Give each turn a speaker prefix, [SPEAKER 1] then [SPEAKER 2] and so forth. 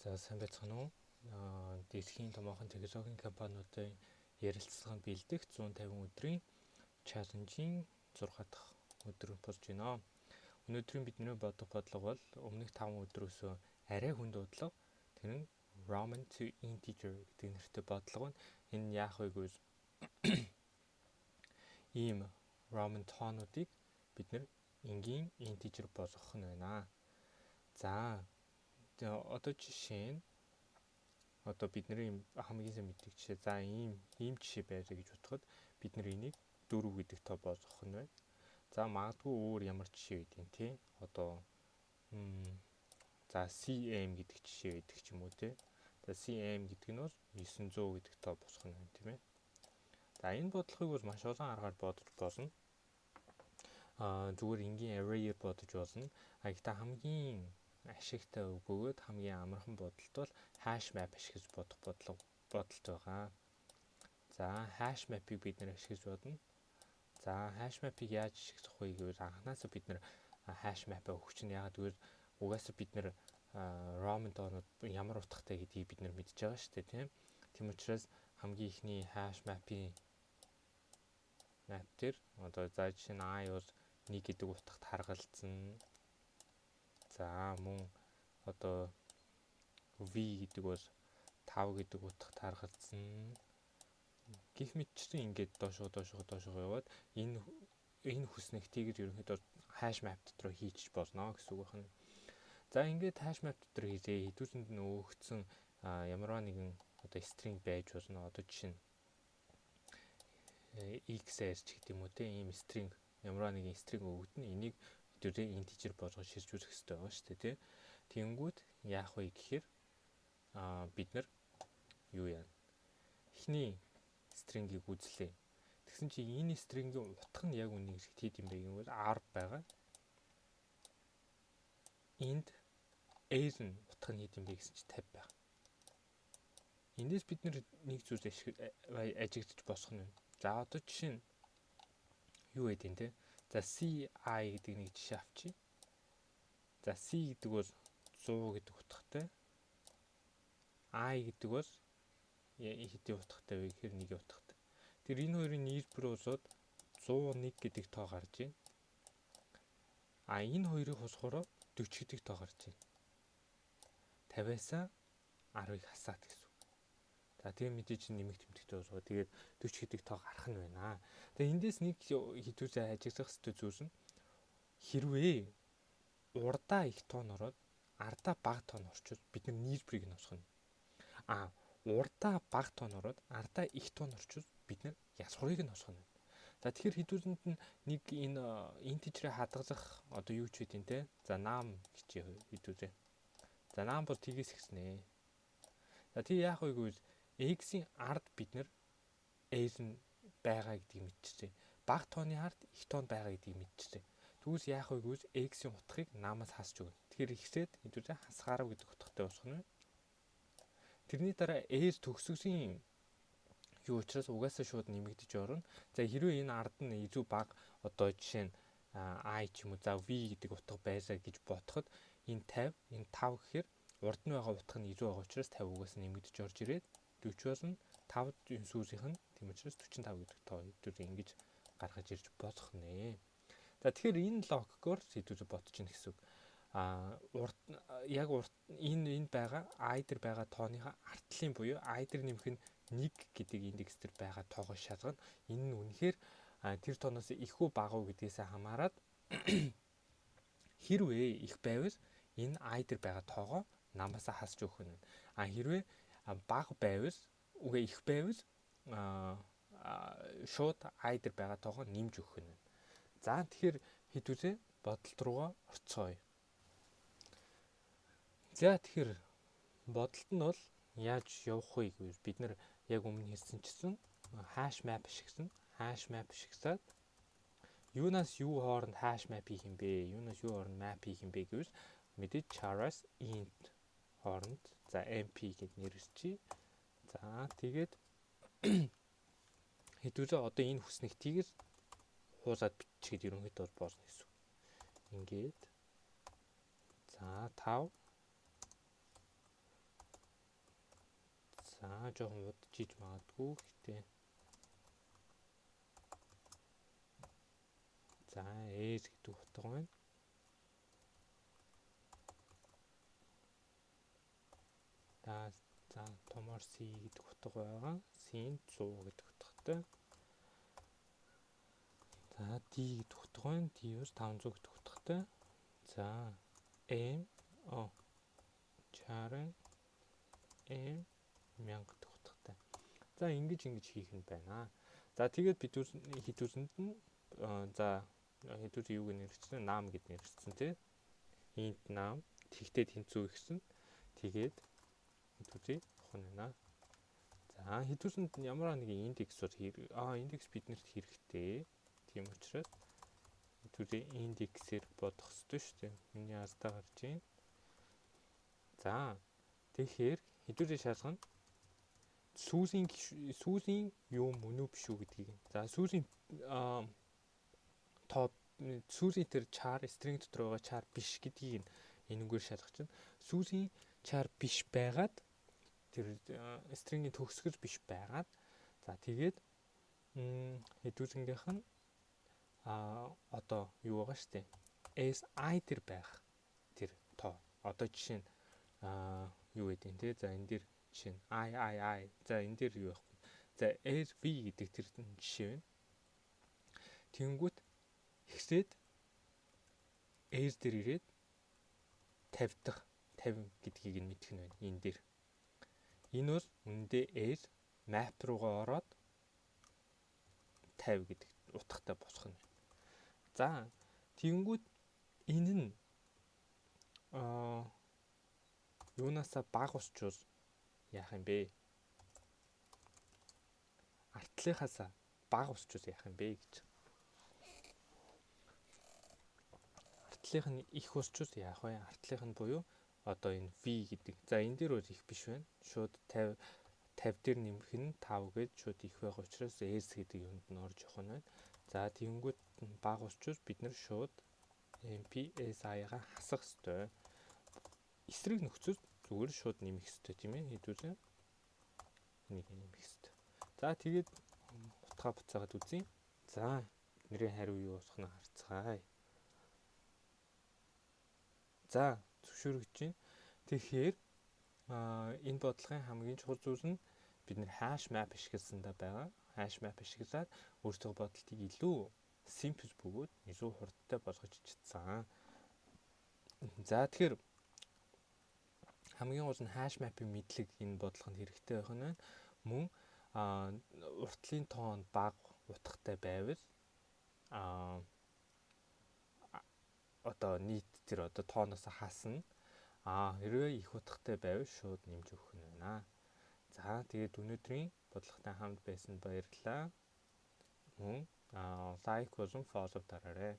[SPEAKER 1] За сайн байцгаана уу? Дэлхийн томоохон технологийн компаниудын ярилцлаганд бэлдэх 150 өдрийн чаленжийн 6 дахь өдөр болж байна. Өнөөдрийн бидний бодох бодлого бол өмнөх 5 өдрөөсөө арай хүнд бодлого. Тэр нь Roman to integer гэдэг нэртэй бодлого нь. Энэ яах вэ гэвэл ийм Roman тоонуудыг бид нэр энгийн integer болгох нь байна. За одоо жишээ нь бидний хамгийн сайн мэддэг жишээ. За ийм жишээ байраа гэж бодоход бид нар энийг 4 гэдэг тоо болгох нь байна. За магадгүй өөр ямар жишээ байдیں۔ Тий? За CM гэдэг жишээ байдаг ч юм уу тий. За CM гэдэг нь бол 900 гэдэг тоо босгох нь байна тийм ээ. За энэ бодлогыг бол маш олон аргаар бодож болно. Зүгээр энгийн array-ээр бодож болно. Гэхдээ хамгийн ашигтай бөгөөд хамгийн амархан бодолт бол hash map ашиглаж бодох бодолт байгаа. За hash map-ыг бид нэр ашиглаж бодно. За hash map-ыг яаж ашиглах вэ гэвэл анхнаасаа бид нэр hash map-аа өгч нь яагаад гэвэл угаасаа бид нэр Roman тоонууд ямар утгатай гэдгийг бид нэр мэдж байгаа шүү дээ тийм. Тийм учраас хамгийн ихний hash map-ийн дээр за жишээ нь I бол 1 гэдэг утгад харгалзсан. За мөн V гэдэг бол 5 гэдэг утгад харгалзсан. Гэх мэтчилэн ингээд доошоо яваад энэ хүснэгтийг ерөнхийдөө hash map дотор хийчих болно гэсэн үг байна. За ингээд hash map дотор хийлээ. Хэдүүлэнд нь өгсөн ямарваа нэгэн string байж болно. Жишээ нь XR ч гэдэг юм уу те ийм string ямарваа нэгэн string өгдөн энийг хэдүүлээ integer болгож шилжүүлэх хэрэгтэй байгаа шүү дээ тий. Тэнгүүд яах вэ гэхээр бид нар юу яана? Эхний string-ийг үзлээ. Тэгсэн чинь энэ string-ийн утга нь яг үнийг хэд юм бэ гэвэл R байгаа. Энд A-ийн утга нь хэд юм бэ гэсэн чинь 50 байна. Эндээс бид нар нэг зүйл ажиглаж босгох нь. За жишээ нь юу гэдэг юм те? За CI гэдэг нэг жишээ авчи. За C гэдэг бол 100 гэдэг утгатай. I гэдэг бол хэдийн утгатай вэ гэхээр 1-ийн утгатай. Тэр энэ хоёрын нийлбэр болоод 101 гэдэг тоо гарч ийн. Энэ хоёрыг хосгороо 40 гэдэг тоо гарч ийн. 50-аас 10-ыг хасаад гэсэн үг. За тийм мэдээж нэмэх тэмдэгтэй болоо. Тэгээд 40 гэдэг тоо гарах нь байна. Тэгээд эндээс нэг хэдүүлээ ажиглах хэрэгтэй зүйл нь хэрвээ урдаа их тоон ороод ардаа бага тоон орчвол бид нар нийлбэрийг нь олох нь. Урдаа бага тоон ороод ардаа их тоон орчвол бид нар язгуурыг нь олох нь. За тэгэхээр хэдүүлэнд нь нэг энэ integer-ийг хадгалах юу ч үгүй те. За num гэж хэдүүлээ. За num бол тгээс ихснэ. За тий яах вэ гэвэл x-ийн ард бид нар a-ийн байгаа гэдгийг мэдчихжээ. Бага тооны ард их тоон байгаа гэдгийг мэдчихжээ. Тэгвэл яах вэ гэвэл x-ийн утгыг намаас хасч өгнө. Тэгэхээр ихсээд хэдүүлээ хасгаарав гэдэг утгатай болох нь. Тэрний дараа a төгсгөлийн юу учраас угаасаа шууд нэмэгдэж орно. За хэрвээ энэ ард нь илүү бага жишээ нь I ч юм уу за V гэдэг утга байлаа гэж бодоход энэ 50 энэ 5 гэхээр урд нь байгаа утга нь илүү байгаа учраас 50 угаасаа нэмэгдэж орж ирээд 40 болно. 5 сүүлийнх нь тийм учраас 45 гэдэг тоо хэдүүл ингэж гаргаж ирж болох нэ. За тэгэхээр энэ логикоор хэдүүл бодож ийн гэсэн үг. Энэ байгаа I дээр байгаа тооныхаа артлын буюу I дээр нэмэх нь 1 гэдэг индекс дээр байгаа тоогоо шалгана. Энэ нь үнэхээр тэр тооноос их үү бага уу гэдгээс хамаарат хэрвээ их байвал энэ I дээр байгаа тоогоо намаас хасч өгөх нь. Хэрвээ бага байвал их байвал шууд I дээр байгаа тоогоо нэмж өгөх нь. За тэгэхээр хэдүүлээ бодолт руугаа орцгоё. За тэгэхээр бодолт нь бол яаж явах вэ гэвэл бид нар яг өмнө хэлсэнчсэн hash map ашиглана. Hash map ашиглаад юунаас юу хооронд hash map хийх юм бэ? Юунаас юу хооронд map хийх юм бэ гэвэл мэдээж char-аас int хооронд за mp гэд нэрвэрчий. За тэгээд хэдүүлээ энэ хүснэгтийг л хуулаад бичгээд ерөнхийдөө болно гэсэн үг. Ингээд за 5 жоохон удажиж магадгүй гэхдээ за S гэдэг утга байна. За томор C гэдэг утга байгаа. C-ийн 100 гэдэг утгатай. За D гэдэг утга байна. D-өөс 500 гэдэг утгатай. За M чарын M 1000 гэдэг утгатай. За ингэж хийх нь байна. За тэгээд бид хэдүүсэнд нь хэдүүс юуг нэрчсэн? Нам гэд нэрчсэн тий. Int нам тэгтээ тэнцүү ихсэн. Тэгээд хэдүүсийг ухна. За хэдүүсэнд ямар нэг индексээр индекс биднэрт хэрэгтэй. Тийм учраас хэдүүсийг индексээр бодох ёстой шүү дээ. Миний аздаа гарч байна. За тэгэхээр хэдүүсийн шалгана сүүлийн юу мөн үү биш үү гэдгийг. За сүүлийн сүүлийн тэр char string дотор байгаа char биш гэдгийг энэгээр шалгах чинь сүүлийн char биш байгаад тэр string-ийн төгсгөл биш байгаад за тэгээд хэдүүсгийнх нь одоо юу байгаа штэ si тэр байх тэр тоо одоо жишээ нь юу гэдэг нь те за энэ дээр жишээ нь I за энэ дээр юу байхгүй за rv гэдэг тэр жишээ байна. Тэнгүүт ихсээд air дээр ирээд 50 дахь 50 гэдгийг нь мэдэх нь байна энэ дээр. Энэ бол үндэ air map руугаа ороод 50 гэдэг утгатай босгох нь. За тэнгүүт энэ нь юунаасаа бага усчвал яах юм бэ? Артлынхаасаа бага усчвал яах юм бэ гэж. Артлынх нь их усчвал яах вэ? Артлынх нь буюу одоо энэ v гэдэг. За энэ дээр бол их биш байна. Шууд 50 дээр нэмэх нь 5 гэж шууд их байх учраас s гэдэг юунд нь орж явах нь байна. За тэнгүүд бага усчвал бид нар шууд MPSI-га хасах ёстой. Эсрэг нөхцөл зүгээр шууд нэмэх ёстой тийм ээ. Хэдүүлээ энийг нэмэх ёстой. За тэгээд утгаа буцаагаад үзье. За бидний хариу юу болох нь харцгаая. За зөвшөөрөгдөж байна. Тэгэхээр энэ бодлогын хамгийн чухал зүйл нь бид нэр hash map ашигласандаа байгаа. Hash map ашиглаад өөрсдөө бодлтыг илүү simple бөгөөд илүү хурдтай болгож чадсан. За тэгэхээр хамгийн гол нь hash map-ийн мэдлэг энэ бодлогонд хэрэгтэй байх нь мөн уртлын тоон бага утгатай байвал одоо нийт тэр одоо тооноос хасна. Хэрвээ их утгатай байвал шууд нэмж өгөх нь байна. За тэгээд өнөөдрийн бодлоготой хамт байсан баярлалаа. Мөн лайк болон фоллоу дараарай.